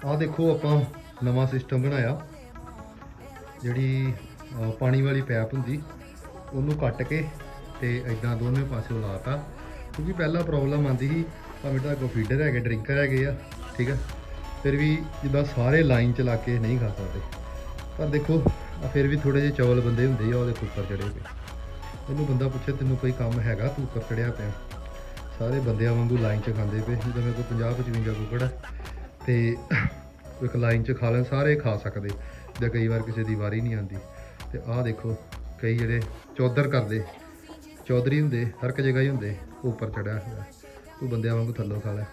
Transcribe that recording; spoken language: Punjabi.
ਆ ਦੇਖੋ ਆਪਾਂ ਨਵਾਂ ਸਿਸਟਮ ਬਣਾਇਆ, ਜਿਹੜੀ ਪਾਣੀ ਵਾਲੀ ਪੈਪ ਹੁੰਦੀ ਉਹਨੂੰ ਕੱਟ ਕੇ ਤੇ ਇਦਾਂ ਦੋਨੇ ਪਾਸੇ ਲਾਤਾ, ਕਿਉਂਕਿ ਪਹਿਲਾਂ ਪ੍ਰੋਬਲਮ ਆਉਂਦੀ ਸੀ ਭਾਵੇਂ ਤੁਹਾਡੇ ਕੋਲ ਫੀਡਰ ਹੈਗੇ, ਡਰਿੰਕਰ ਹੈਗੇ ਆ, ਠੀਕ ਹੈ, ਫਿਰ ਵੀ ਜਿੱਦਾਂ ਸਾਰੇ ਲਾਈਨ ਚ ਲਾ ਕੇ ਨਹੀਂ ਖਾ ਸਕਦੇ। ਪਰ ਦੇਖੋ ਫਿਰ ਵੀ ਥੋੜੇ ਜਿਹੇ ਚੌਲ ਬੰਦੇ ਹੁੰਦੇ ਆ, ਉਹਦੇ ਉੱਪਰ ਚੜੇ ਪਏ। ਇਹਨੂੰ ਬੰਦਾ ਪੁੱਛੇ ਤੈਨੂੰ ਕੋਈ ਕੰਮ ਹੈਗਾ, ਤੂੰ ਉੱਪਰ ਚੜਿਆ ਪਿਆ। ਸਾਰੇ ਬੰਦਿਆਂ ਵਾਂਗੂ ਲਾਈਨ 'ਚ ਖਾਂਦੇ ਪਏ। ਜਿੱਦਾਂ ਮੇਰੇ ਕੋਲ 50-55 ਕੁੱਕੜ ਹੈ ਤੇ ਇੱਕ ਲਾਈਨ 'ਚ ਖਾ ਲੈਣ, ਸਾਰੇ ਖਾ ਸਕਦੇ। ਜਾਂ ਕਈ ਵਾਰ ਕਿਸੇ ਦੀ ਵਾਰੀ ਨਹੀਂ ਆਉਂਦੀ। ਤੇ ਆਹ ਦੇਖੋ ਕਈ ਜਿਹੜੇ ਚੌਧਰ ਕਰਦੇ, ਚੌਧਰੀ ਹੁੰਦੇ, ਹਰ ਇੱਕ ਜਗ੍ਹਾ ਹੀ ਹੁੰਦੇ, ਉੱਪਰ ਚੜਿਆ ਹੋਇਆ, ਤੂੰ ਬੰਦਿਆਂ ਵਾਂਗੂ ਥੱਲੋਂ ਖਾ ਲੈ।